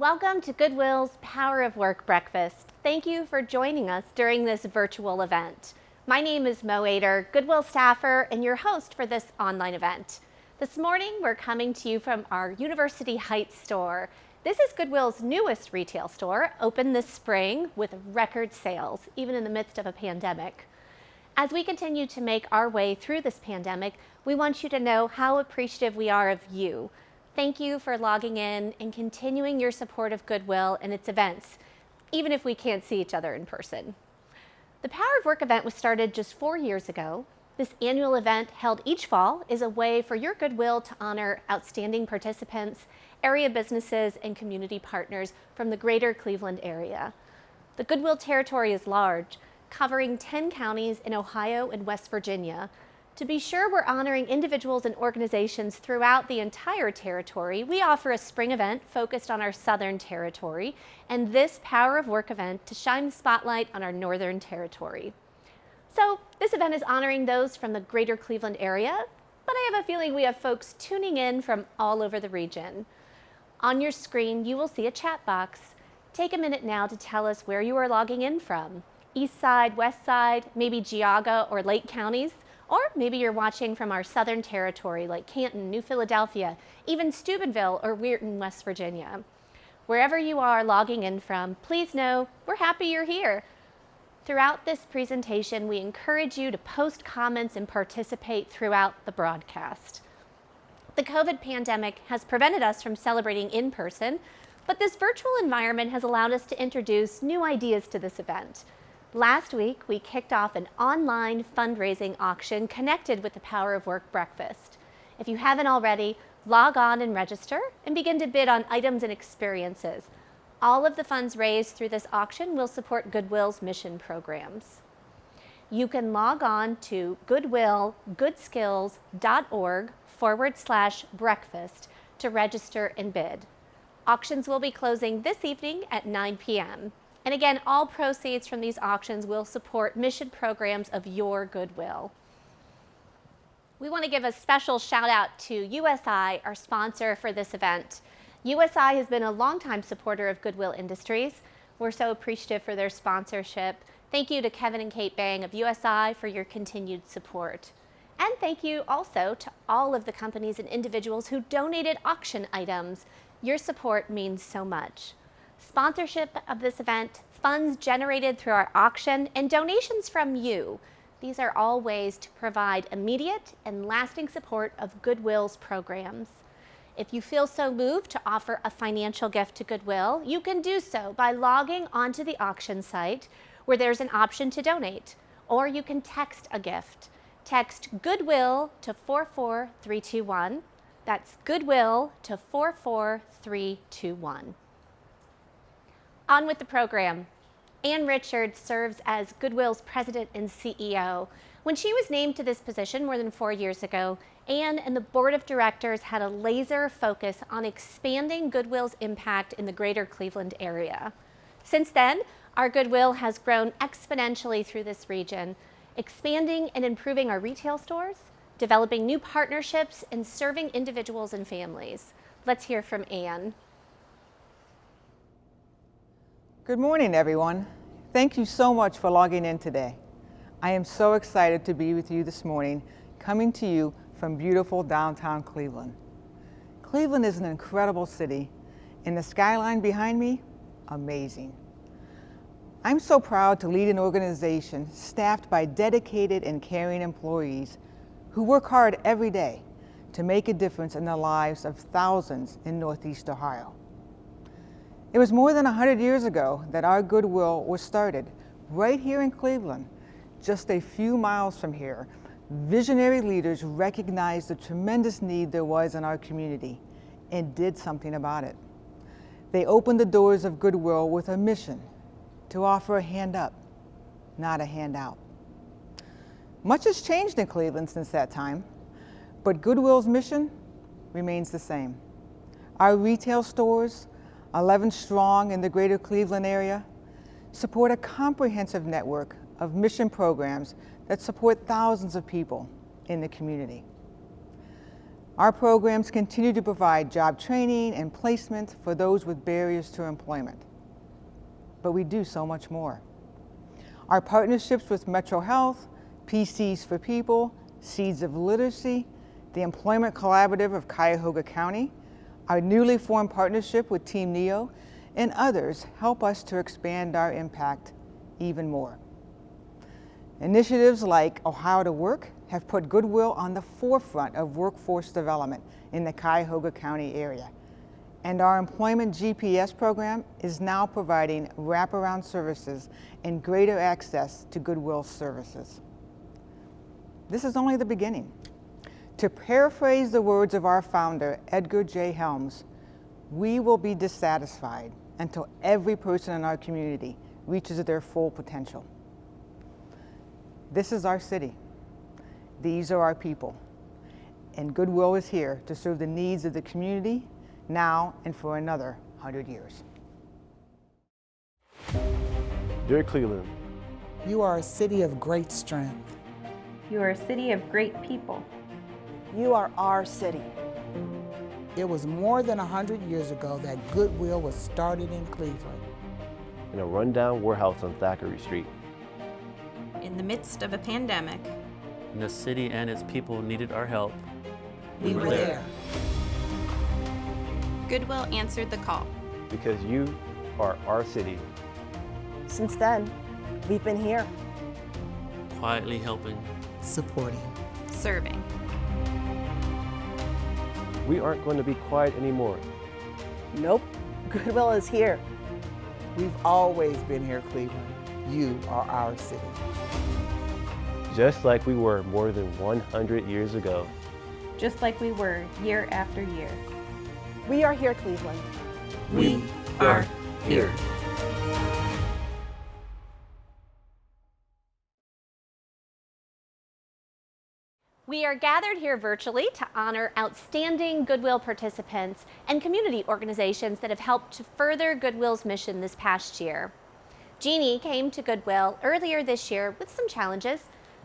Welcome to Goodwill's Power of Work Breakfast. Thank you for joining us during this virtual event. My name is Edgar, Goodwill staffer and your host for this online event. This morning, we're coming to you from our University Heights store. This is Goodwill's newest retail store, opened this spring with record sales, even in the midst of a pandemic. As we continue to make our way through this pandemic, we want you to know how appreciative we are of you. Thank you for logging in and continuing your support of Goodwill and its events, even if we can't see each other in person. The Power of Work event was started just 4 years ago. This annual event, held each fall, is a way for your Goodwill to honor outstanding participants, area businesses, and community partners from the greater Cleveland area. The Goodwill territory is large, covering 10 counties in Ohio and West Virginia. To be sure we're honoring individuals and organizations throughout the entire territory, we offer a spring event focused on our southern territory and this Power of Work event to shine the spotlight on our northern territory. So this event is honoring those from the greater Cleveland area, but I have a feeling we have folks tuning in from all over the region. On your screen, you will see a chat box. Take a minute now to tell us where you are logging in from. East Side, West Side, maybe Geauga or Lake counties. Or maybe you're watching from our southern territory like Canton, New Philadelphia, even Steubenville or Weirton, West Virginia. Wherever you are logging in from, please know we're happy you're here. Throughout this presentation, we encourage you to post comments and participate throughout the broadcast. The COVID pandemic has prevented us from celebrating in person, but this virtual environment has allowed us to introduce new ideas to this event. Last week, we kicked off an online fundraising auction connected with the Power of Work Breakfast. If you haven't already, log on and register and begin to bid on items and experiences. All of the funds raised through this auction will support Goodwill's mission programs. You can log on to goodwillgoodskills.org/breakfast to register and bid. Auctions will be closing this evening at 9 p.m. And again, all proceeds from these auctions will support mission programs of your Goodwill. We want to give a special shout out to USI, our sponsor for this event. USI has been a longtime supporter of Goodwill Industries. We're so appreciative for their sponsorship. Thank you to Kevin and Kate Bang of USI for your continued support. And thank you also to all of the companies and individuals who donated auction items. Your support means so much. Sponsorship of this event, funds generated through our auction, and donations from you. These are all ways to provide immediate and lasting support of Goodwill's programs. If you feel so moved to offer a financial gift to Goodwill, you can do so by logging onto the auction site where there's an option to donate, or you can text a gift. Text Goodwill to 44321. That's Goodwill to 44321. On with the program. Ann Richards serves as Goodwill's president and CEO. When she was named to this position more than 4 years ago, Ann and the board of directors had a laser focus on expanding Goodwill's impact in the greater Cleveland area. Since then, our Goodwill has grown exponentially through this region, expanding and improving our retail stores, developing new partnerships, and serving individuals and families. Let's hear from Ann. Good morning, everyone. Thank you so much for logging in today. I am so excited to be with you this morning, coming to you from beautiful downtown Cleveland. Cleveland is an incredible city, and the skyline behind me, amazing. I'm so proud to lead an organization staffed by dedicated and caring employees who work hard every day to make a difference in the lives of thousands in Northeast Ohio. It was more than 100 years ago that our Goodwill was started, right here in Cleveland. Just a few miles from here, visionary leaders recognized the tremendous need there was in our community and did something about it. They opened the doors of Goodwill with a mission to offer a hand up, not a handout. Much has changed in Cleveland since that time, but Goodwill's mission remains the same. Our retail stores, 11 strong in the greater Cleveland area, support a comprehensive network of mission programs that support thousands of people in the community. Our programs continue to provide job training and placement for those with barriers to employment. But we do so much more. Our partnerships with Metro Health, PCs for People, Seeds of Literacy, the Employment Collaborative of Cuyahoga County, our newly formed partnership with Team NEO, and others help us to expand our impact even more. Initiatives like Ohio to Work have put Goodwill on the forefront of workforce development in the Cuyahoga County area. And our Employment GPS program is now providing wraparound services and greater access to Goodwill services. This is only the beginning. To paraphrase the words of our founder, Edgar J. Helms, we will be dissatisfied until every person in our community reaches their full potential. This is our city. These are our people. And Goodwill is here to serve the needs of the community now and for another 100 years. Dear Cleveland, you are a city of great strength. You are a city of great people. You are our city. It was more than 100 years ago that Goodwill was started in Cleveland. in a rundown warehouse on Thackeray Street. In the midst of a pandemic, and the city and its people needed our help. We were there. Goodwill answered the call. Because you are our city. Since then, we've been here. Quietly helping. Supporting. Serving. We aren't going to be quiet anymore. Nope, Goodwill is here. We've always been here, Cleveland. You are our city. Just like we were more than 100 years ago. Just like we were year after year. We are here, Cleveland. We are here. We are gathered here virtually to honor outstanding Goodwill participants and community organizations that have helped to further Goodwill's mission this past year. Jeanne came to Goodwill earlier this year with some challenges.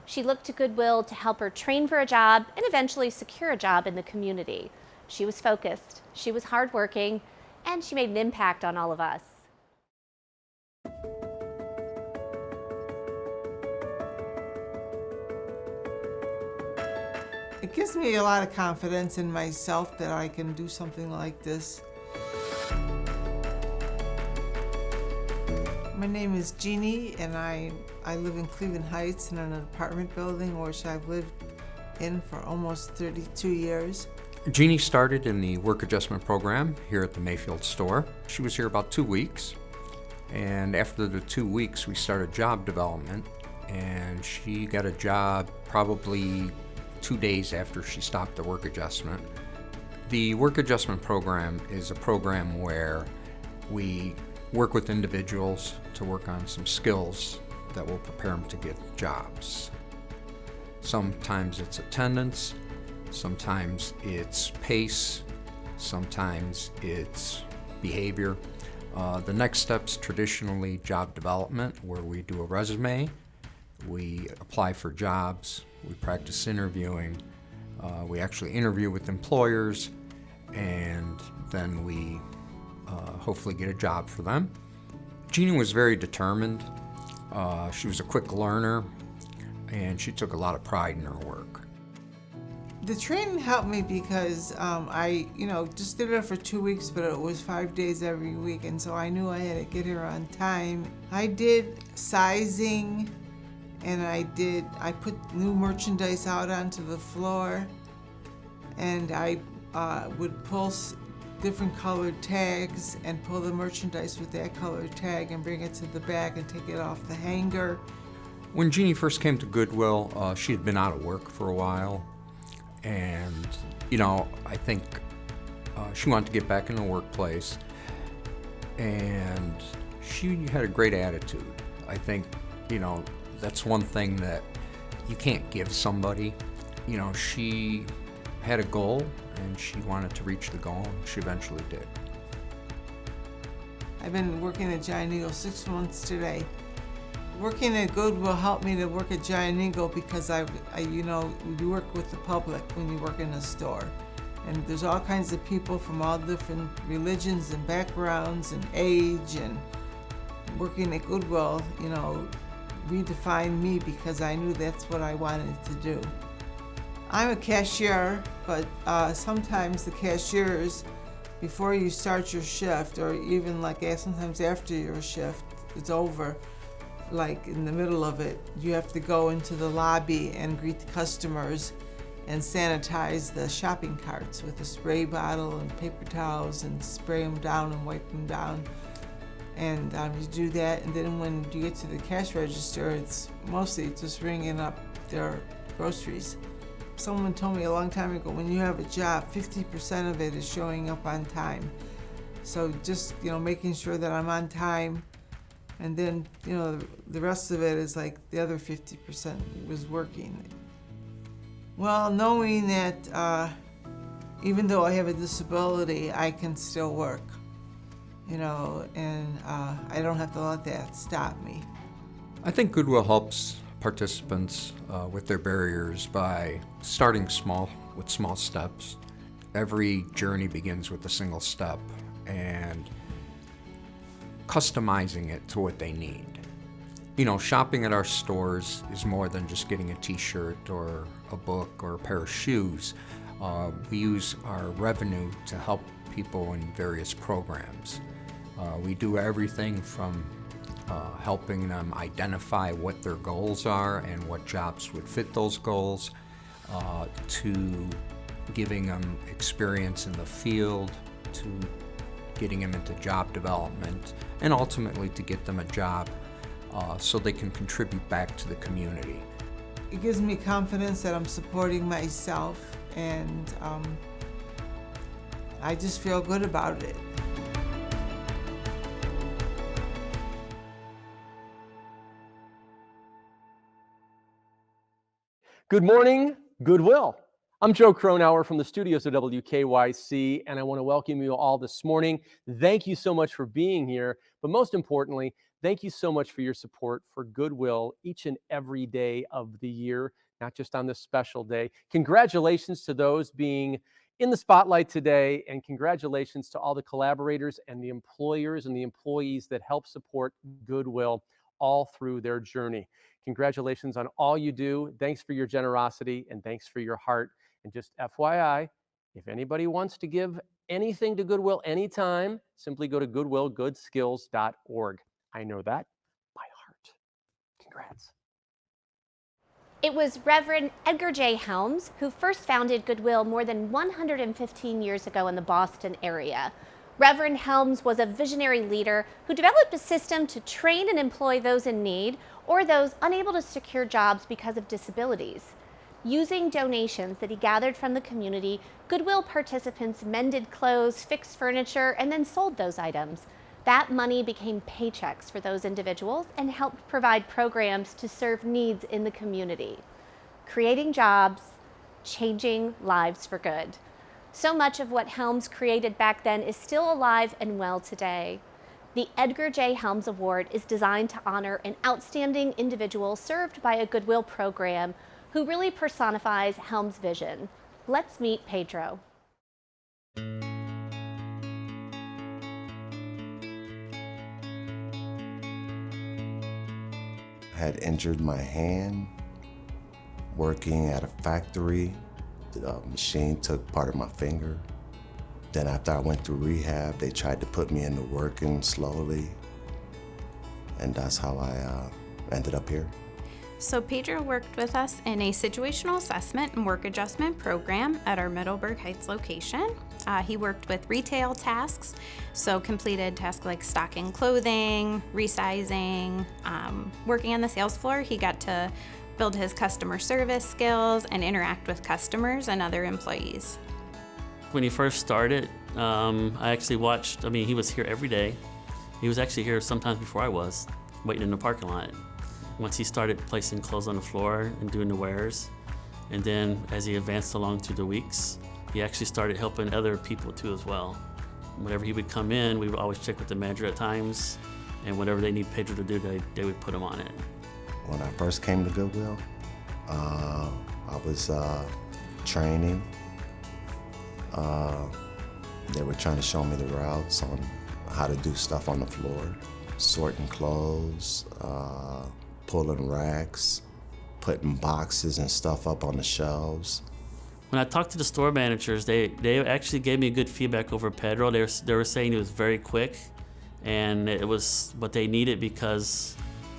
She looked to Goodwill to help her train for a job and eventually secure a job in the community. She was focused, she was hardworking, and she made an impact on all of us. It gives me a lot of confidence in myself that I can do something like this. My name is Jeanne, and I live in Cleveland Heights in an apartment building which I've lived in for almost 32 years. Jeanne started in the work adjustment program here at the Mayfield store. She was here about 2 weeks, and after the 2 weeks we started job development, and she got a job probably 2 days after she stopped the work adjustment. The work adjustment program is a program where we work with individuals to work on some skills that will prepare them to get jobs. Sometimes it's attendance, sometimes it's pace, sometimes it's behavior. The next step's traditionally job development, where we do a resume, we apply for jobs, we practice interviewing, we actually interview with employers, and then we hopefully get a job for them. Jeanne was very determined. She was a quick learner, and she took a lot of pride in her work. The training helped me because I just did it for 2 weeks, but it was 5 days every week, and so I knew I had to get here on time. I did sizing, and I put new merchandise out onto the floor, and I would pull different colored tags and pull the merchandise with that colored tag and bring it to the back and take it off the hanger. When Jeanne first came to Goodwill, she had been out of work for a while, and I think she wanted to get back in the workplace, and she had a great attitude. I think that's one thing that you can't give somebody. She had a goal, and she wanted to reach the goal, and she eventually did. I've been working at Giant Eagle 6 months today. Working at Goodwill helped me to work at Giant Eagle because you work with the public when you work in a store. And there's all kinds of people from all different religions and backgrounds and age, and working at Goodwill, redefined me because I knew that's what I wanted to do. I'm a cashier, but sometimes the cashiers, before you start your shift, or even sometimes after your shift is over, like in the middle of it, you have to go into the lobby and greet the customers and sanitize the shopping carts with a spray bottle and paper towels and spray them down and wipe them down. And you do that, and then when you get to the cash register, it's mostly just ringing up their groceries. Someone told me a long time ago, when you have a job, 50% of it is showing up on time. So just, making sure that I'm on time, and then, the rest of it is like the other 50% was working. Well, knowing that even though I have a disability, I can still work, and I don't have to let that stop me. I think Goodwill helps participants with their barriers by starting small, with small steps. Every journey begins with a single step and customizing it to what they need. Shopping at our stores is more than just getting a t-shirt or a book or a pair of shoes. We use our revenue to help people in various programs. We do everything from helping them identify what their goals are and what jobs would fit those goals, to giving them experience in the field, to getting them into job development, and ultimately to get them a job so they can contribute back to the community. It gives me confidence that I'm supporting myself, and I just feel good about it. Good morning, Goodwill. I'm Joe Cronauer from the studios of WKYC, and I want to welcome you all this morning. Thank you so much for being here, but most importantly, thank you so much for your support for Goodwill each and every day of the year, not just on this special day. Congratulations to those being in the spotlight today, and congratulations to all the collaborators and the employers and the employees that help support Goodwill all through their journey. Congratulations on all you do. Thanks for your generosity, and thanks for your heart. And just FYI, if anybody wants to give anything to Goodwill anytime, simply go to goodwillgoodskills.org. I know that by heart. Congrats. It was Reverend Edgar J. Helms who first founded Goodwill more than 115 years ago in the Boston area. Reverend Helms was a visionary leader who developed a system to train and employ those in need or those unable to secure jobs because of disabilities. Using donations that he gathered from the community, Goodwill participants mended clothes, fixed furniture, and then sold those items. That money became paychecks for those individuals and helped provide programs to serve needs in the community. Creating jobs, changing lives for good. So much of what Helms created back then is still alive and well today. The Edgar J. Helms Award is designed to honor an outstanding individual served by a Goodwill program who really personifies Helms' vision. Let's meet Pedro. I had injured my hand working at a factory. The machine took part of my finger. Then after I went through rehab, they tried to put me into working slowly. And that's how I ended up here. So Pedro worked with us in a situational assessment and work adjustment program at our Middleburg Heights location. He worked with retail tasks, so completed tasks like stocking clothing, resizing. Working on the sales floor, he got to build his customer service skills and interact with customers and other employees. When he first started, I actually watched, he was here every day. He was actually here sometimes before I was, waiting in the parking lot. Once he started placing clothes on the floor and doing the wares, and then as he advanced along through the weeks, he actually started helping other people too as well. Whenever he would come in, we would always check with the manager at times, and whatever they need Pedro to do, they would put him on it. When I first came to Goodwill, I was training, They were trying to show me the routes on how to do stuff on the floor, sorting clothes, pulling racks, putting boxes and stuff up on the shelves. When I talked to the store managers, they actually gave me good feedback over Pedro. They were saying it was very quick, and it was what they needed because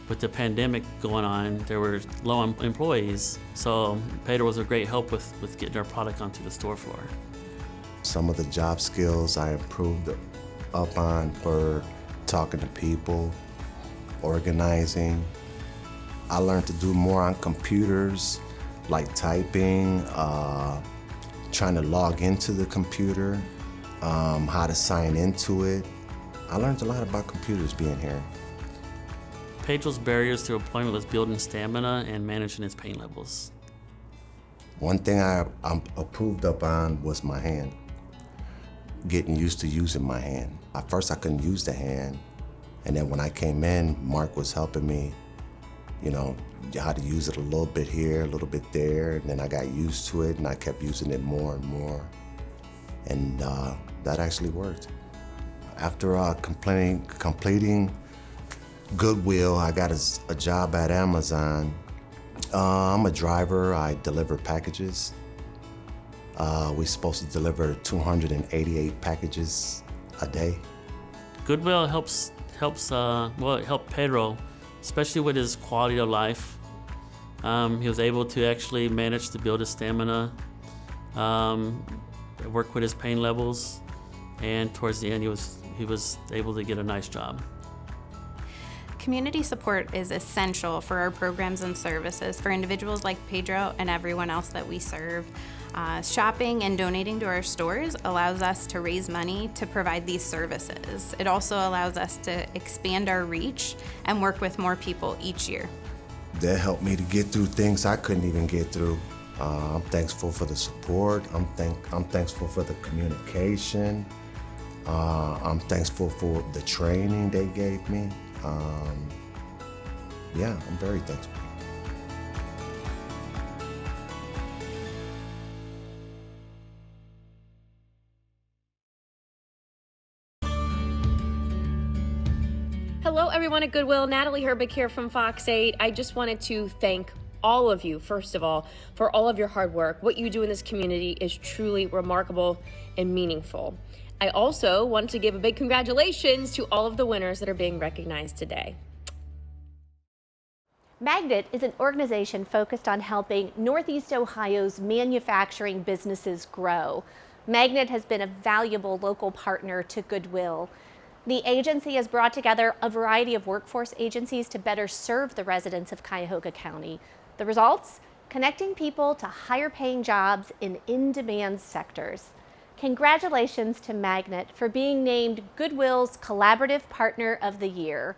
with the pandemic going on, there were low on employees. So Pedro was a great help with getting our product onto the store floor. Some of the job skills I improved up on were talking to people, organizing. I learned to do more on computers, like typing, trying to log into the computer, how to sign into it. I learned a lot about computers being here. Pedro's barriers to employment was building stamina and managing his pain levels. One thing I'm approved up on was my hand, getting used to using my hand. At first I couldn't use the hand, and then when I came in, Mark was helping me, how to use it a little bit here, a little bit there, and then I got used to it and I kept using it more and more, and that actually worked. After completing Goodwill, I got a job at Amazon. I'm a driver, I deliver packages. We're supposed to deliver 288 packages a day. Goodwill helps it helped Pedro, especially with his quality of life. He was able to actually manage to build his stamina, work with his pain levels, and towards the end he was able to get a nice job. Community support is essential for our programs and services for individuals like Pedro and everyone else that we serve. Shopping and donating to our stores allows us to raise money to provide these services. It also allows us to expand our reach and work with more people each year. That helped me to get through things I couldn't even get through. I'm thankful for the support. I'm thankful for the communication. I'm thankful for the training they gave me. Yeah, I'm very thankful. Hello everyone at Goodwill, Natalie Herbick here from Fox 8. I just wanted to thank all of you, first of all, for all of your hard work. What you do in this community is truly remarkable and meaningful. I also want to give a big congratulations to all of the winners that are being recognized today. Magnet is an organization focused on helping Northeast Ohio's manufacturing businesses grow. Magnet has been a valuable local partner to Goodwill. The agency has brought together a variety of workforce agencies to better serve the residents of Cuyahoga County. The results? Connecting people to higher-paying jobs in in-demand sectors. Congratulations to Magnet for being named Goodwill's Collaborative Partner of the Year.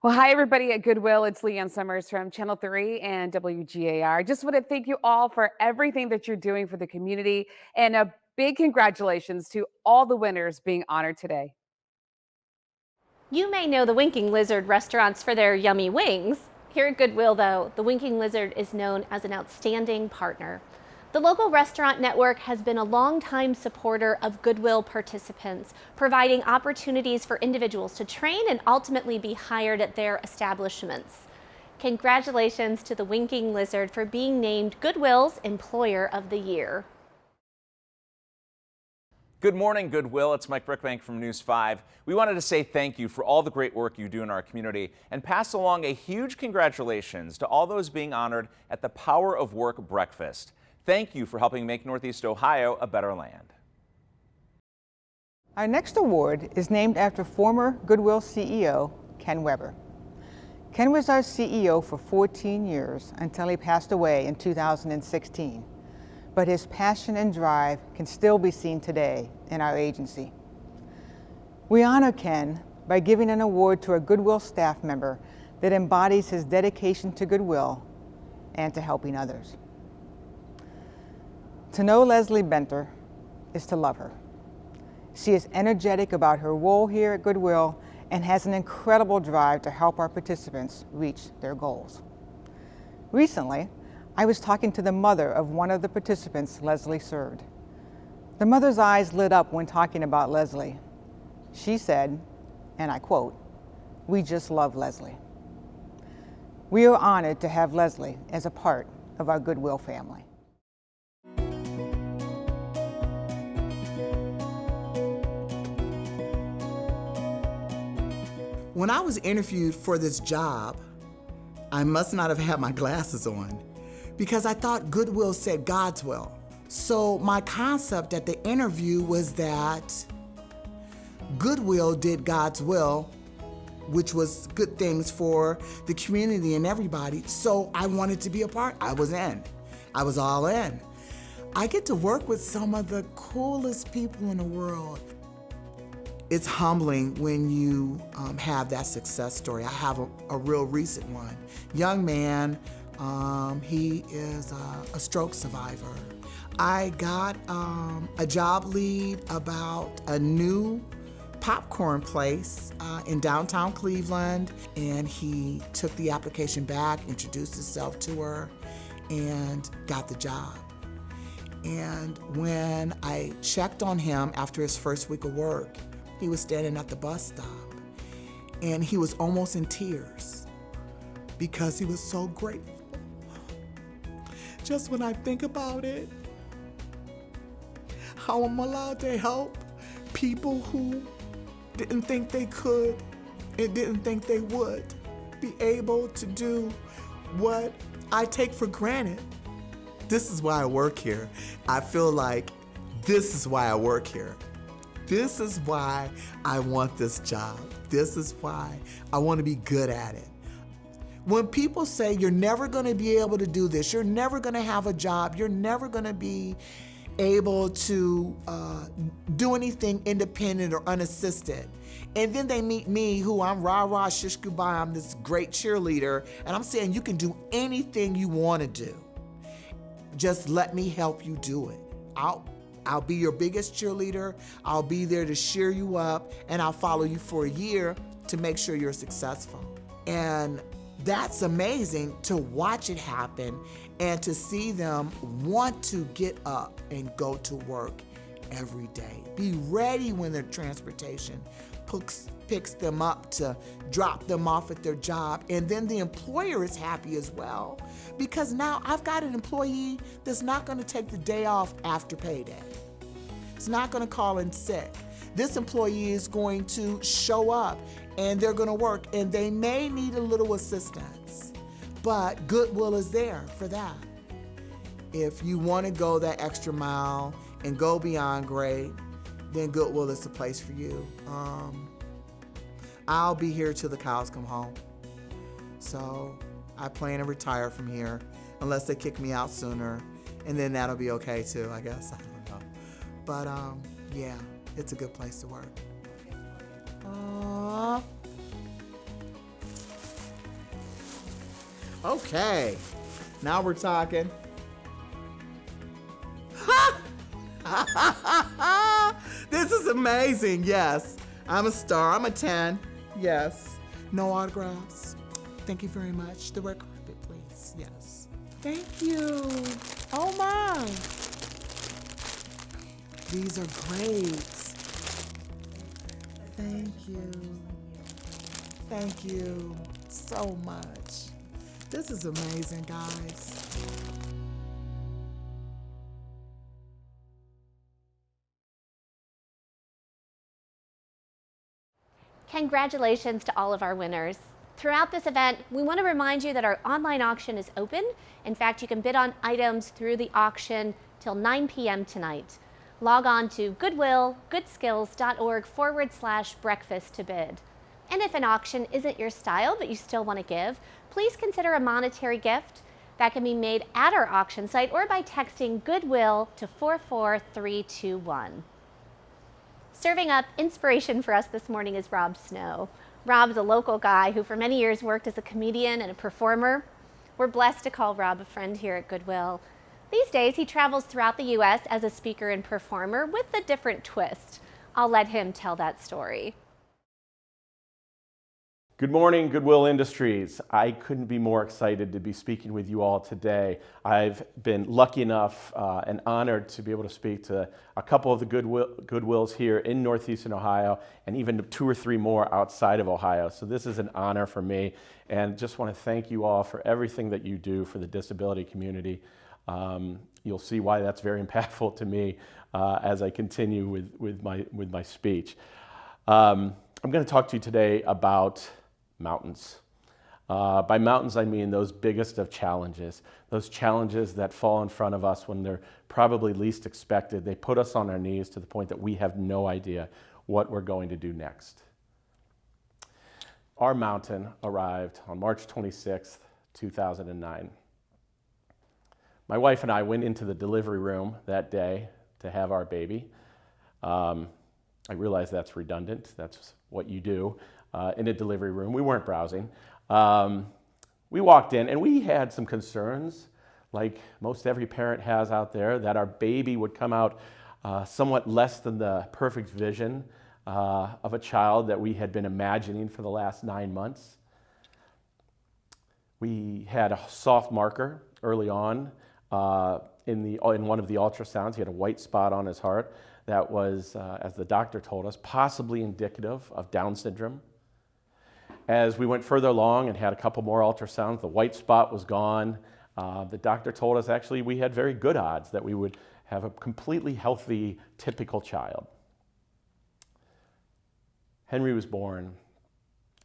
Well, hi, everybody at Goodwill. It's Leanne Summers from Channel 3 and WGAR. Just want to thank you all for everything that you're doing for the community, and a big congratulations to all the winners being honored today. You may know the Winking Lizard restaurants for their yummy wings. Here at Goodwill, though, the Winking Lizard is known as an outstanding partner. The local restaurant network has been a longtime supporter of Goodwill participants, providing opportunities for individuals to train and ultimately be hired at their establishments. Congratulations to the Winking Lizard for being named Goodwill's Employer of the Year. Good morning, Goodwill. It's Mike Brickbank from News 5. We wanted to say thank you for all the great work you do in our community and pass along a huge congratulations to all those being honored at the Power of Work Breakfast. Thank you for helping make Northeast Ohio a better land. Our next award is named after former Goodwill CEO Ken Weber. Ken was our CEO for 14 years until he passed away in 2016. But his passion and drive can still be seen today in our agency. We honor Ken by giving an award to a Goodwill staff member that embodies his dedication to Goodwill and to helping others. To know Leslie Bendter is to love her. She is energetic about her role here at Goodwill and has an incredible drive to help our participants reach their goals. Recently, I was talking to the mother of one of the participants Leslie served. The mother's eyes lit up when talking about Leslie. She said, and I quote, "We just love Leslie." We are honored to have Leslie as a part of our Goodwill family. When I was interviewed for this job, I must not have had my glasses on because I thought Goodwill said God's will. So my concept at the interview was that Goodwill did God's will, which was good things for the community and everybody. So I wanted to be a part. I was in. I was all in. I get to work with some of the coolest people in the world. It's humbling when you have that success story. I have a real recent one. Young man, he is a stroke survivor. I got a job lead about a new popcorn place in downtown Cleveland, and he took the application back, introduced himself to her, and got the job. And when I checked on him after his first week of work, he was standing at the bus stop, and he was almost in tears because he was so grateful. Just when I think about it, how I'm allowed to help people who didn't think they could and didn't think they would be able to do what I take for granted. This is why I work here. I feel like this is why I work here. This is why I want this job. This is why I want to be good at it. When people say you're never going to be able to do this, you're never going to have a job, you're never going to be able to do anything independent or unassisted. And then they meet me, who I'm rah-rah, shish kubai, I'm this great cheerleader, and I'm saying you can do anything you want to do. Just let me help you do it. I'll be your biggest cheerleader, I'll be there to cheer you up, and I'll follow you for a year to make sure you're successful. And that's amazing to watch it happen and to see them want to get up and go to work every day. Be ready when their transportation picks them up to drop them off at their job. And then the employer is happy as well, because now I've got an employee that's not going to take the day off after payday. It's not going to call in sick. This employee is going to show up and they're going to work, and they may need a little assistance, but Goodwill is there for that. If you want to go that extra mile and go beyond great, then Goodwill is the place for you. I'll be here till the cows come home. So I plan to retire from here unless they kick me out sooner, and then that'll be okay too, I guess. I don't know. But yeah, it's a good place to work. Okay, now we're talking. This is amazing, yes. I'm a star, I'm a 10, yes. No autographs. Thank you very much. The red carpet, please, yes. Thank you. Oh my. These are great. Thank you. Thank you so much. This is amazing, guys. Congratulations to all of our winners. Throughout this event, we want to remind you that our online auction is open. In fact, you can bid on items through the auction till 9 p.m. tonight. Log on to goodwill.skills.org/breakfast to bid. And if an auction isn't your style but you still want to give, please consider a monetary gift that can be made at our auction site or by texting Goodwill to 44321. Serving up inspiration for us this morning is Rob Snow. Rob's a local guy who for many years worked as a comedian and a performer. We're blessed to call Rob a friend here at Goodwill. These days, he travels throughout the U.S. as a speaker and performer with a different twist. I'll let him tell that story. Good morning, Goodwill Industries. I couldn't be more excited to be speaking with you all today. I've been lucky enough and honored to be able to speak to a couple of the Goodwills here in Northeastern Ohio and even 2 or 3 more outside of Ohio. So this is an honor for me, and just want to thank you all for everything that you do for the disability community. You'll see why that's very impactful to me as I continue with my speech. I'm going to talk to you today about mountains. By mountains, I mean those biggest of challenges, those challenges that fall in front of us when they're probably least expected. They put us on our knees to the point that we have no idea what we're going to do next. Our mountain arrived on March 26th, 2009. My wife and I went into the delivery room that day to have our baby. I realize that's redundant. That's what you do in a delivery room. We weren't browsing. We walked in and we had some concerns, like most every parent has out there, that our baby would come out somewhat less than the perfect vision of a child that we had been imagining for the last 9 months. We had a soft marker early on in one of the ultrasounds. He had a white spot on his heart that was, as the doctor told us, possibly indicative of Down syndrome. As we went further along and had a couple more ultrasounds, the white spot was gone. The doctor told us actually we had very good odds that we would have a completely healthy, typical child. Henry was born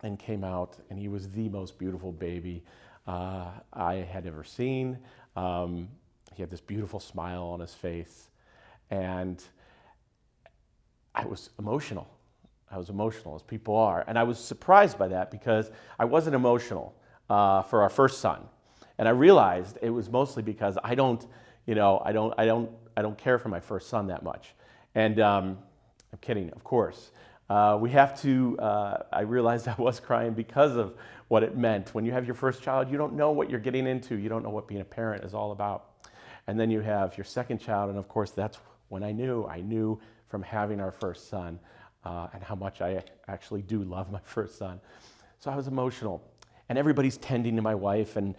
and came out, and he was the most beautiful baby I had ever seen. He had this beautiful smile on his face, and I was emotional. I was emotional, as people are, and I was surprised by that because I wasn't emotional for our first son, and I realized it was mostly because I don't care for my first son that much, and I'm kidding, of course. I realized I was crying because of what it meant. When you have your first child, you don't know what you're getting into. You don't know what being a parent is all about. And then you have your second child, and of course, that's when I knew from having our first son and how much I actually do love my first son. So I was emotional. And everybody's tending to my wife, and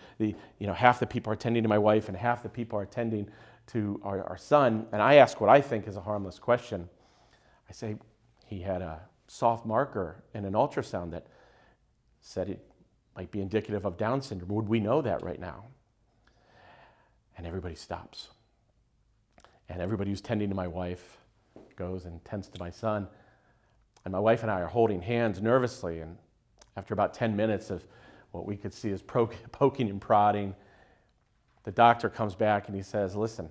half the people are tending to my wife, and half the people are tending to our son. And I ask what I think is a harmless question. I say, he had a soft marker in an ultrasound that said it might be indicative of Down syndrome. Would we know that right now? And everybody stops. And everybody who's tending to my wife goes and tends to my son. And my wife and I are holding hands nervously. And after about 10 minutes of what we could see as poking and prodding, the doctor comes back and he says, listen,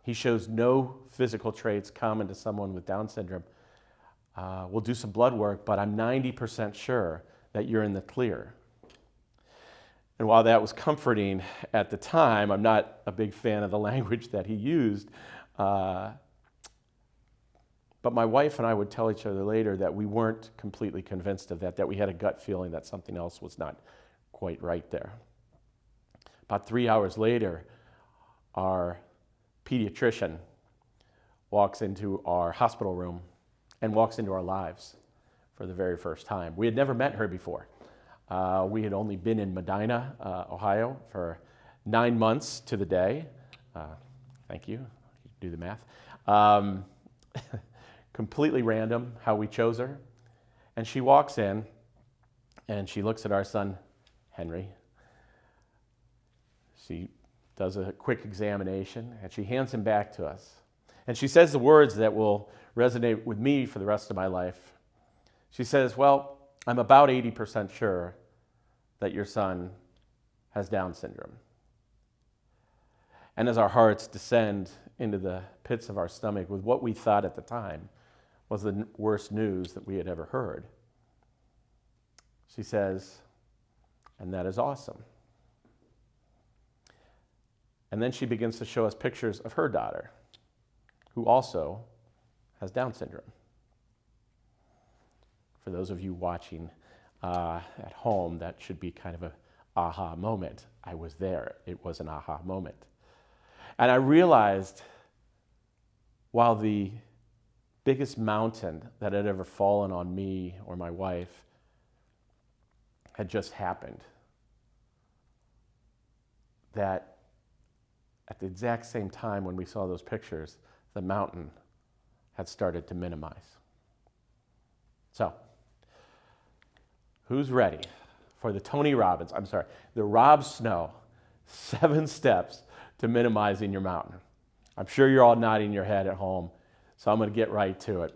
he shows no physical traits common to someone with Down syndrome. We'll do some blood work, but I'm 90% sure that you're in the clear. And while that was comforting at the time, I'm not a big fan of the language that he used. But my wife and I would tell each other later that we weren't completely convinced of that we had a gut feeling that something else was not quite right there. About 3 hours later, our pediatrician walks into our hospital room and walks into our lives for the very first time. We had never met her before. We had only been in Medina, Ohio for 9 months to the day. Thank you. Do the math. Completely random how we chose her. And she walks in and she looks at our son, Henry. She does a quick examination and she hands him back to us. And she says the words that will resonate with me for the rest of my life. She says, well, I'm about 80% sure that your son has Down syndrome. And as our hearts descend into the pits of our stomach with what we thought at the time was the worst news that we had ever heard, she says, and that is awesome. And then she begins to show us pictures of her daughter, who also has Down syndrome. For those of you watching at home, that should be kind of an aha moment. I was there. It was an aha moment. And I realized while the biggest mountain that had ever fallen on me or my wife had just happened. That at the exact same time when we saw those pictures, the mountain had started to minimize. So, who's ready for the the Rob Snow 7 steps to minimizing your mountain? I'm sure you're all nodding your head at home, so I'm going to get right to it.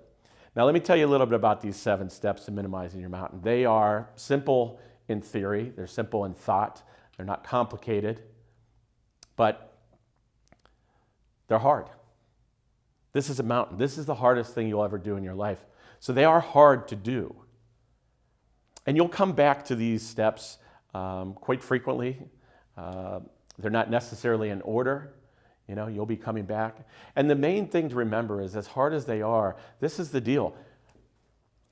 Now, let me tell you a little bit about these 7 steps to minimizing your mountain. They are simple in theory, they're simple in thought, they're not complicated, but they're hard. This is a mountain. This is the hardest thing you'll ever do in your life. So they are hard to do. And you'll come back to these steps quite frequently. They're not necessarily in order. You know, you'll be coming back. And the main thing to remember is, as hard as they are, this is the deal.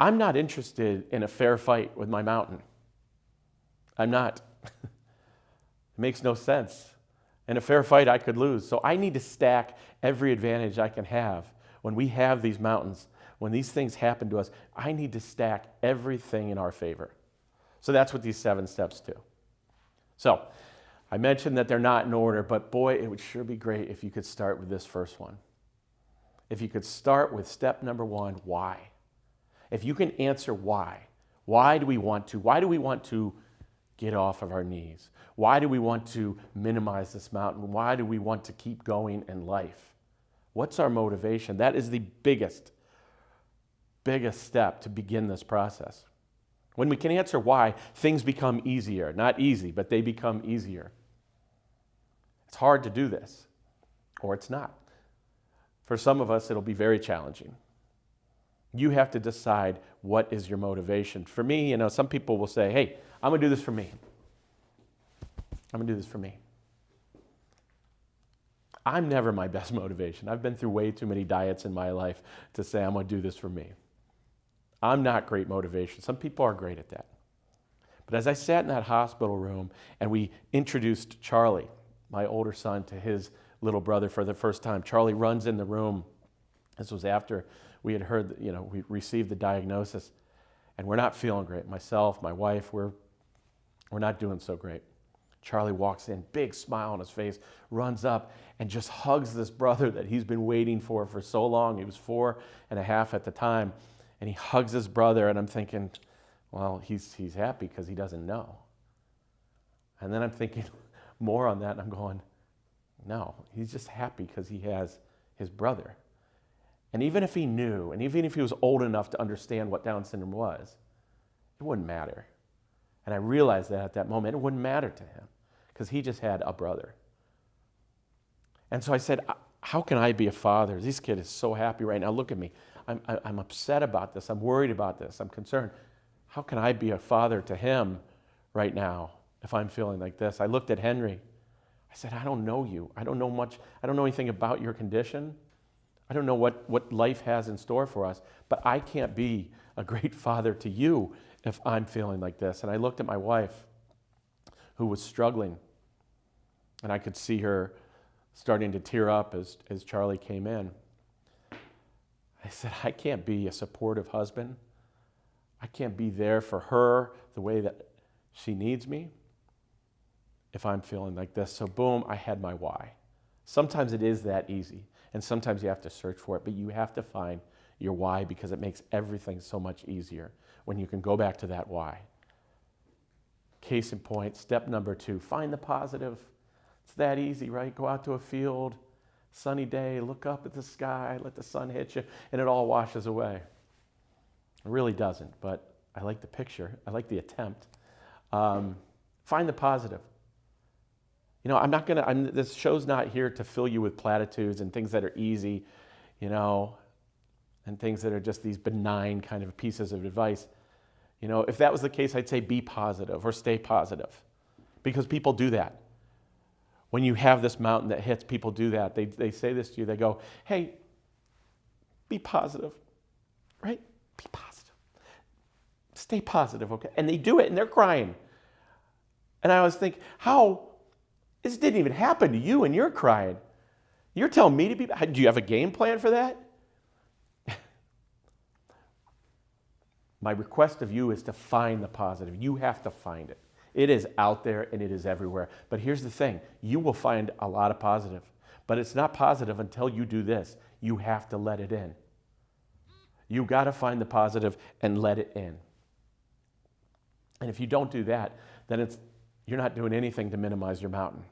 I'm not interested in a fair fight with my mountain. I'm not. It makes no sense. In a fair fight, I could lose. So I need to stack every advantage I can have. When we have these mountains, when these things happen to us, I need to stack everything in our favor. So that's what these 7 steps do. So I mentioned that they're not in order, but boy, it would sure be great if you could start with this first one. If you could start with step number 1, why? If you can answer why. Why do we want to get off of our knees? Why do we want to minimize this mountain? Why do we want to keep going in life? What's our motivation? That is the biggest step to begin this process. When we can answer why, things become easier. Not easy, but they become easier. It's hard to do this, or it's not. For some of us, it'll be very challenging. You have to decide what is your motivation. For me, you know, some people will say, hey, I'm going to do this for me. I'm going to do this for me. I'm never my best motivation. I've been through way too many diets in my life to say I'm going to do this for me. I'm not great motivation. Some people are great at that. But as I sat in that hospital room and we introduced Charlie, my older son, to his little brother for the first time, Charlie runs in the room. This was after we had heard, we received the diagnosis, and we're not feeling great. Myself, my wife, we're not doing so great. Charlie walks in, big smile on his face, runs up and just hugs this brother that he's been waiting for so long. He was 4 and a half at the time, and he hugs his brother, and I'm thinking, well, he's happy because he doesn't know. And then I'm thinking more on that, and I'm going, no, he's just happy because he has his brother. And even if he knew, and even if he was old enough to understand what Down syndrome was, it wouldn't matter. And I realized that at that moment, it wouldn't matter to him because he just had a brother. And so I said, how can I be a father? This kid is so happy right now. Look at me. I'm upset about this. I'm worried about this. I'm concerned. How can I be a father to him right now if I'm feeling like this? I looked at Henry. I said, I don't know you. I don't know much. I don't know anything about your condition. I don't know what life has in store for us, but I can't be a great father to you if I'm feeling like this. And I looked at my wife, who was struggling, and I could see her starting to tear up as Charlie came in. I said, I can't be a supportive husband. I can't be there for her the way that she needs me if I'm feeling like this. So boom, I had my why. Sometimes it is that easy, and sometimes you have to search for it, but you have to find your why because it makes everything so much easier when you can go back to that why. Case in point, step number 2, find the positive. It's that easy, right? Go out to a field, sunny day, look up at the sky, let the sun hit you, and it all washes away. It really doesn't, but I like the picture. I like the attempt. Find the positive. This show's not here to fill you with platitudes and things that are easy, and things that are just these benign kind of pieces of advice. If that was the case, I'd say be positive or stay positive, because people do that. When you have this mountain that hits, people do that. They say this to you. They go, hey, be positive, right? Be positive. Stay positive, okay? And they do it, and they're crying. And I always think, this didn't even happen to you, and you're crying. You're telling me to be, do you have a game plan for that? My request of you is to find the positive. You have to find it. It is out there and it is everywhere. But here's the thing, you will find a lot of positive, but it's not positive until you do this. You have to let it in. You got to find the positive and let it in. And if you don't do that, then you're not doing anything to minimize your mountain.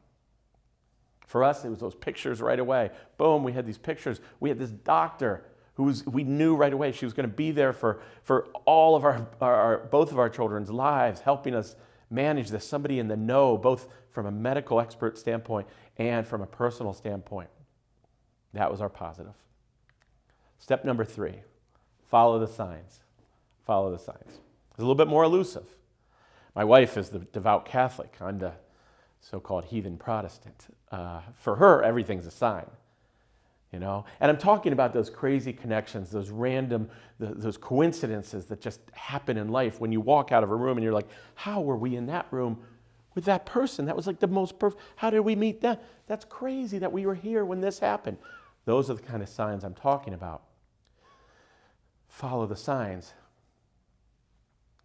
For us, it was those pictures right away. Boom, we had these pictures. We had this doctor we knew right away she was going to be there for all of both of our children's lives, helping us manage this. Somebody in the know, both from a medical expert standpoint and from a personal standpoint. That was our positive. Step number 3, follow the signs. Follow the signs. It's a little bit more elusive. My wife is the devout Catholic. I'm the so-called heathen Protestant. For her, everything's a sign. And I'm talking about those crazy connections, those random, those coincidences that just happen in life when you walk out of a room and you're like, how were we in that room with that person? That was like the most perfect. How did we meet them? That's crazy that we were here when this happened. Those are the kind of signs I'm talking about. Follow the signs.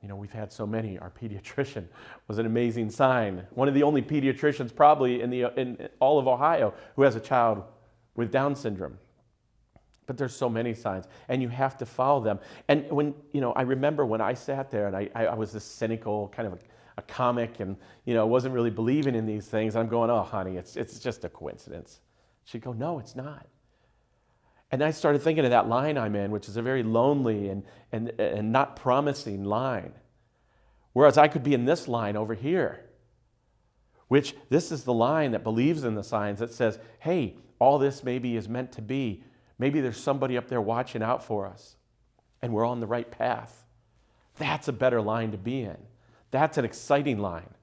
We've had so many. Our pediatrician was an amazing sign. One of the only pediatricians probably in all of Ohio who has a child with Down syndrome. But there's so many signs, and you have to follow them. And when, I remember when I sat there and I was this cynical kind of a comic and, wasn't really believing in these things. I'm going, oh, honey, it's just a coincidence. She'd go, no, it's not. And I started thinking of that line I'm in, which is a very lonely and not promising line. Whereas I could be in this line over here, which this is the line that believes in the signs that says, hey, all this maybe is meant to be. Maybe there's somebody up there watching out for us, and we're on the right path. That's a better line to be in. That's an exciting line.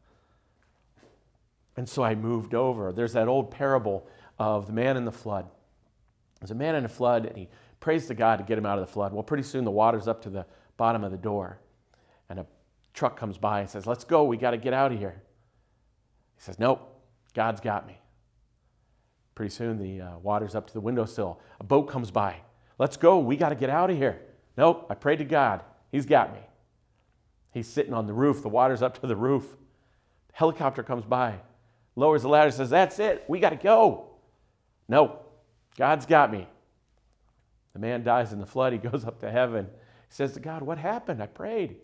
And so I moved over. There's that old parable of the man in the flood. There's a man in a flood, and he prays to God to get him out of the flood. Well, pretty soon the water's up to the bottom of the door, and a truck comes by and says, let's go, we got to get out of here. He says, nope, God's got me. Pretty soon the water's up to the windowsill. A boat comes by. Let's go, we got to get out of here. Nope, I prayed to God. He's got me. He's sitting on the roof. The water's up to the roof. The helicopter comes by, lowers the ladder, says, that's it, we got to go. Nope, God's got me. The man dies in the flood. He goes up to heaven. He says to God, what happened? I prayed.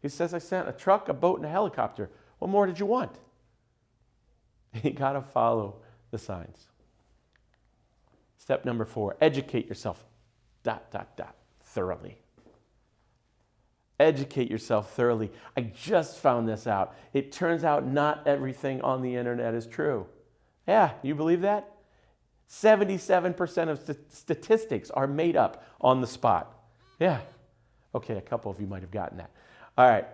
He says, I sent a truck, a boat, and a helicopter. What more did you want? You got to follow the signs. Step number 4, educate yourself, thoroughly. Educate yourself thoroughly. I just found this out. It turns out not everything on the internet is true. Yeah, you believe that? 77% of statistics are made up on the spot. Yeah. Okay, a couple of you might have gotten that. All right.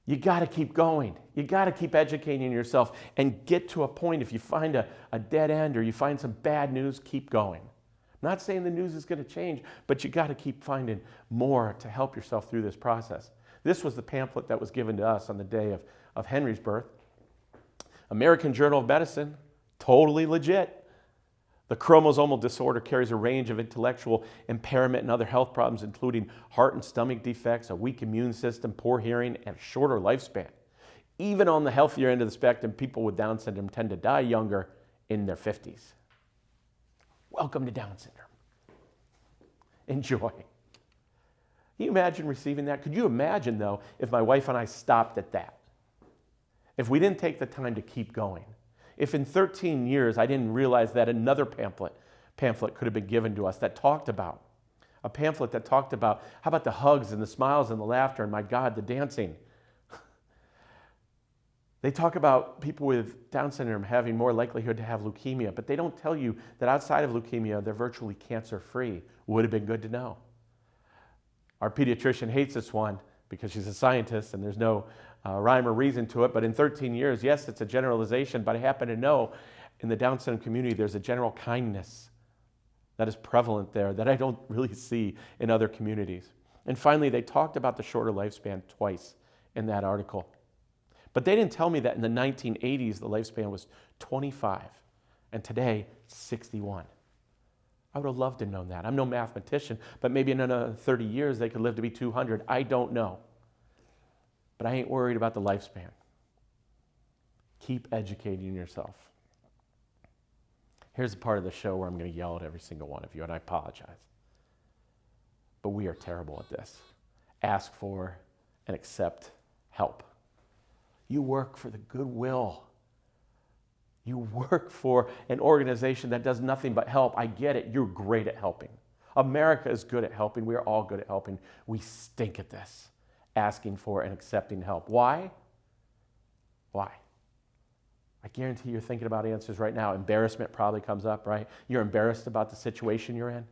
You got to keep going. You got to keep educating yourself and get to a point. If you find a dead end or you find some bad news, keep going. I'm not saying the news is going to change, but you got to keep finding more to help yourself through this process. This was the pamphlet that was given to us on the day of Henry's birth. American Journal of Medicine, totally legit. The chromosomal disorder carries a range of intellectual impairment and other health problems, including heart and stomach defects, a weak immune system, poor hearing, and a shorter lifespan. Even on the healthier end of the spectrum, people with Down syndrome tend to die younger in their 50s. Welcome to Down syndrome. Enjoy. Can you imagine receiving that? Could you imagine, though, if my wife and I stopped at that? If we didn't take the time to keep going? If in 13 years I didn't realize that another pamphlet could have been given to us that talked about, a pamphlet that talked about, how about the hugs and the smiles and the laughter and, my God, the dancing. They talk about people with Down syndrome having more likelihood to have leukemia, but they don't tell you that outside of leukemia, they're virtually cancer-free. Would have been good to know. Our pediatrician hates this one because she's a scientist and there's no rhyme or reason to it, but in 13 years, yes, it's a generalization, but I happen to know in the Down syndrome community, there's a general kindness that is prevalent there that I don't really see in other communities. And finally, they talked about the shorter lifespan twice in that article. But they didn't tell me that in the 1980s, the lifespan was 25, and today, 61. I would have loved to know that. I'm no mathematician, but maybe in another 30 years they could live to be 200. I don't know. But I ain't worried about the lifespan. Keep educating yourself. Here's the part of the show where I'm going to yell at every single one of you, and I apologize. But we are terrible at this. Ask for and accept help. You work for the Goodwill. You work for an organization that does nothing but help. I get it. You're great at helping. America is good at helping. We are all good at helping. We stink at this, asking for and accepting help. Why? Why? I guarantee you're thinking about answers right now. Embarrassment probably comes up, right? You're embarrassed about the situation you're in.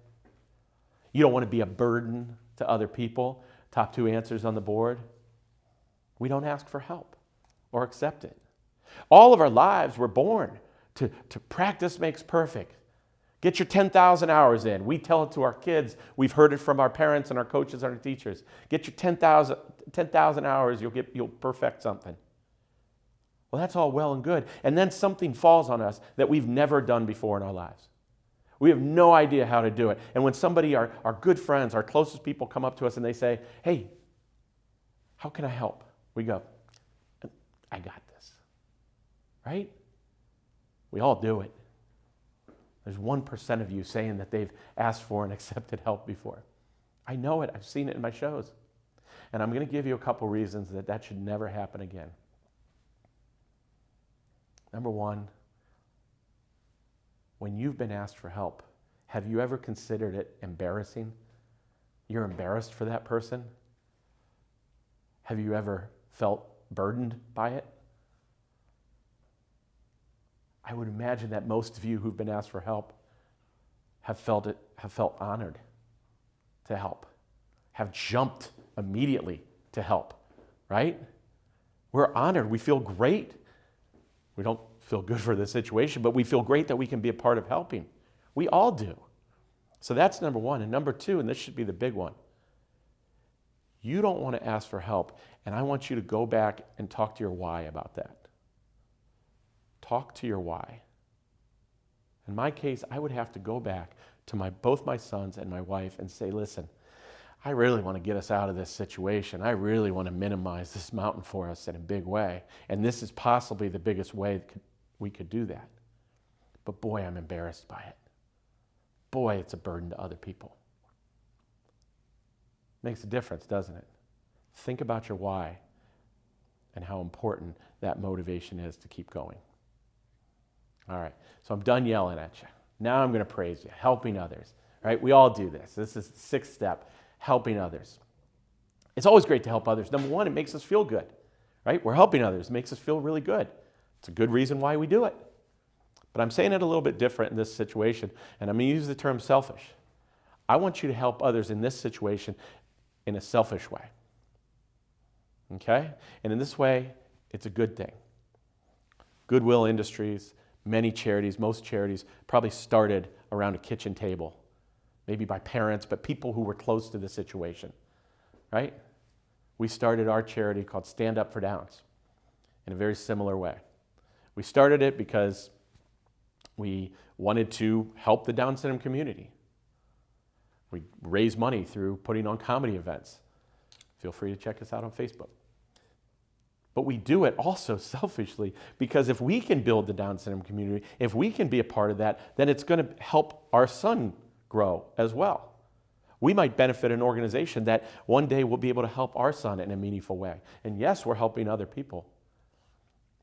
You don't want to be a burden to other people. Top 2 answers on the board. We don't ask for help or accept it. All of our lives we're born to practice makes perfect. Get your 10,000 hours in. We tell it to our kids. We've heard it from our parents and our coaches and our teachers. Get your 10,000 hours, you'll perfect something. Well, that's all well and good. And then something falls on us that we've never done before in our lives. We have no idea how to do it. And when somebody, our good friends, our closest people come up to us and they say, hey, how can I help? We go, I got this. Right? We all do it. There's 1% of you saying that they've asked for and accepted help before. I know it. I've seen it in my shows. And I'm going to give you a couple reasons that should never happen again. Number one, when you've been asked for help, have you ever considered it embarrassing? You're embarrassed for that person? Have you ever felt burdened by it? I would imagine that most of you who've been asked for help have felt honored to help, have jumped immediately to help, right? We're honored. We feel great. We don't feel good for the situation, but we feel great that we can be a part of helping. We all do. So that's number one. And number two, and this should be the big one, you don't want to ask for help, and I want you to go back and talk to your why about that. Talk to your why. In my case, I would have to go back to both my sons and my wife and say, listen, I really want to get us out of this situation. I really want to minimize this mountain for us in a big way. And this is possibly the biggest way we could do that. But boy, I'm embarrassed by it. Boy, it's a burden to other people. Makes a difference, doesn't it? Think about your why and how important that motivation is to keep going. All right, so I'm done yelling at you. Now I'm going to praise you, helping others. Right? We all do this. This is the 6th step, helping others. It's always great to help others. Number one, it makes us feel good. Right? We're helping others. It makes us feel really good. It's a good reason why we do it. But I'm saying it a little bit different in this situation, and I'm going to use the term selfish. I want you to help others in this situation in a selfish way. Okay? And in this way, it's a good thing. Goodwill Industries, many charities, most charities probably started around a kitchen table, maybe by parents, but people who were close to the situation, right? We started our charity called Stand Up for Downs in a very similar way. We started it because we wanted to help the Down syndrome community. We raise money through putting on comedy events. Feel free to check us out on Facebook. But we do it also selfishly because if we can build the Down syndrome community, if we can be a part of that, then it's going to help our son grow as well. We might benefit an organization that one day will be able to help our son in a meaningful way. And yes, we're helping other people.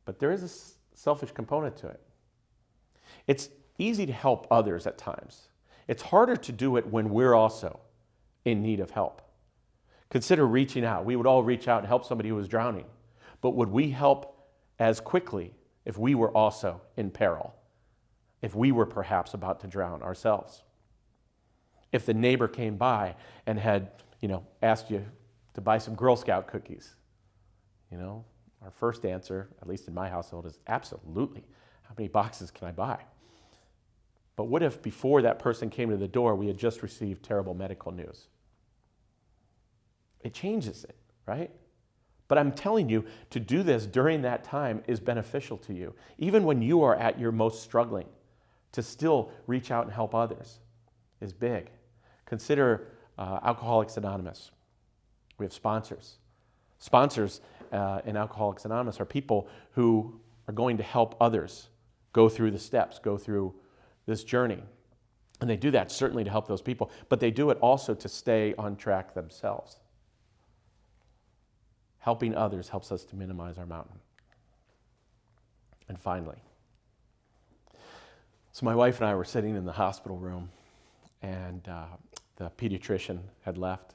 But there is a selfish component to it. It's easy to help others at times. It's harder to do it when we're also in need of help. Consider reaching out. We would all reach out and help somebody who was drowning. But would we help as quickly if we were also in peril? If we were perhaps about to drown ourselves? If the neighbor came by and had, asked you to buy some Girl Scout cookies? Our first answer, at least in my household, is absolutely. How many boxes can I buy? But what if before that person came to the door, we had just received terrible medical news? It changes it, right? But I'm telling you, to do this during that time is beneficial to you. Even when you are at your most struggling, to still reach out and help others. is big. Consider Alcoholics Anonymous. We have sponsors. Sponsors in Alcoholics Anonymous are people who are going to help others go through the steps, go through this journey. And they do that certainly to help those people, but they do it also to stay on track themselves. Helping others helps us to minimize our mountain. And finally, so my wife and I were sitting in the hospital room, and the pediatrician had left,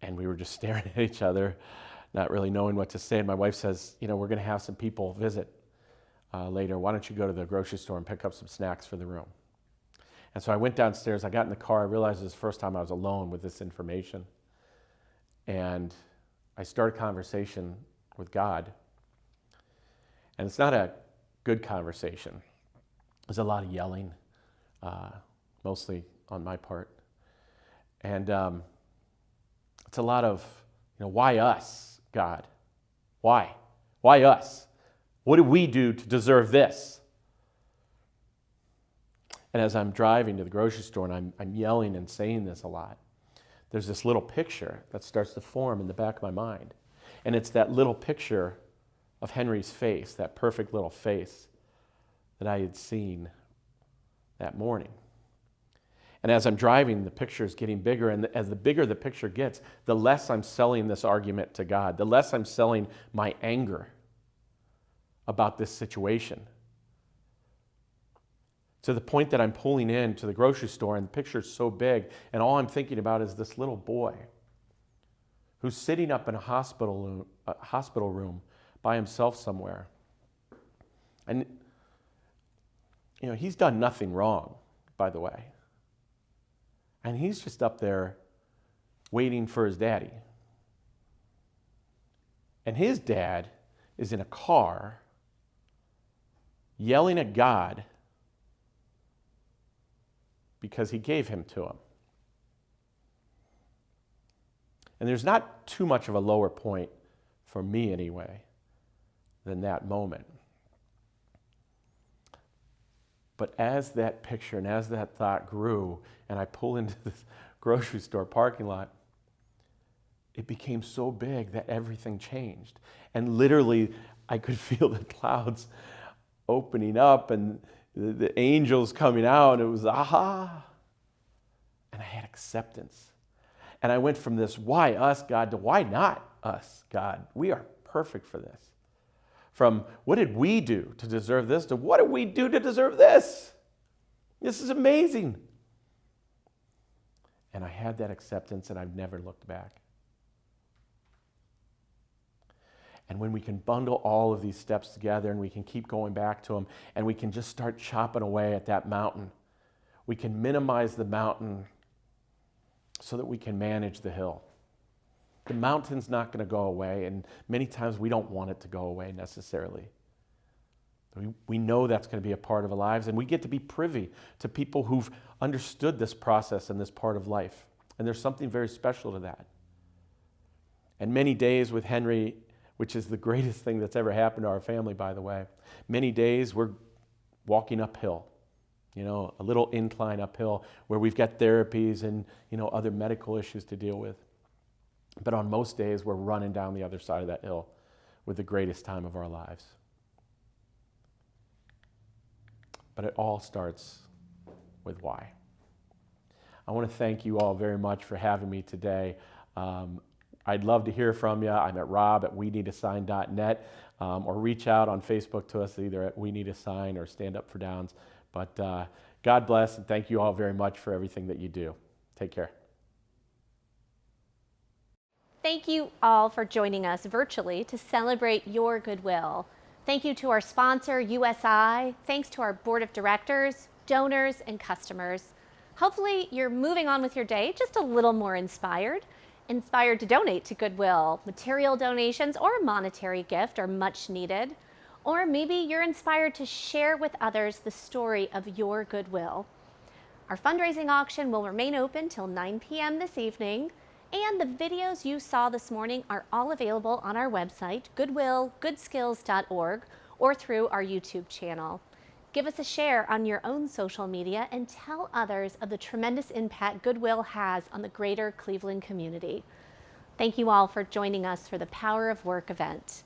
and we were just staring at each other, not really knowing what to say. And my wife says, you know, we're going to have some people visit later. Why don't you go to the grocery store and pick up some snacks for the room? And so I went downstairs. I got in the car. I realized it was the first time I was alone with this information. And I started a conversation with God. And it's not a good conversation. There's a lot of yelling, mostly on my part. And it's a lot of, you know, why us, God? Why? Why us? What did we do to deserve this? And as I'm driving to the grocery store and I'm yelling and saying this a lot, there's this little picture that starts to form in the back of my mind. And it's that little picture of Henry's face, that perfect little face that I had seen that morning. And as I'm driving, the picture is getting bigger, and as the bigger the picture gets, the less I'm selling this argument to God, the less I'm selling my anger about this situation. To the point that I'm pulling in to the grocery store, and the picture's so big, and all I'm thinking about is this little boy who's sitting up in a hospital room by himself somewhere. And, you know, he's done nothing wrong, by the way. And he's just up there waiting for his daddy. And his dad is in a car yelling at God because he gave him to him. And there's not too much of a lower point, for me anyway, than that moment. But as that picture and as that thought grew, and I pull into this grocery store parking lot, it became so big that everything changed. And literally, I could feel the clouds opening up and the angels coming out. It was aha. And I had acceptance. And I went from this, why us, God, to why not us, God? We are perfect for this. From what did we do to deserve this to what did we do to deserve this? This is amazing. And I had that acceptance, and I've never looked back. And when we can bundle all of these steps together and we can keep going back to them and we can just start chopping away at that mountain, we can minimize the mountain so that we can manage the hill. The mountain's not going to go away, and many times we don't want it to go away necessarily. We know that's going to be a part of our lives, and we get to be privy to people who've understood this process and this part of life. And there's something very special to that. And many days with Henry, which is the greatest thing that's ever happened to our family, by the way, many days we're walking uphill, you know, a little incline uphill where we've got therapies and, you know, other medical issues to deal with. But on most days, we're running down the other side of that hill with the greatest time of our lives. But it all starts with why. I want to thank you all very much for having me today. I'd love to hear from you. I'm at rob@weneedasign.net, or reach out on Facebook to us either at We Need a Sign or Stand Up for Downs. But God bless, and thank you all very much for everything that you do. Take care. Thank you all for joining us virtually to celebrate your goodwill. Thank you to our sponsor, USI. Thanks to our board of directors, donors, and customers. Hopefully you're moving on with your day just a little more inspired to donate to Goodwill. Material donations or a monetary gift are much needed. Or maybe you're inspired to share with others the story of your goodwill. Our fundraising auction will remain open till 9 p.m. this evening. And the videos you saw this morning are all available on our website, goodwillgoodskills.org, or through our YouTube channel. Give us a share on your own social media and tell others of the tremendous impact Goodwill has on the greater Cleveland community. Thank you all for joining us for the Power of Work event.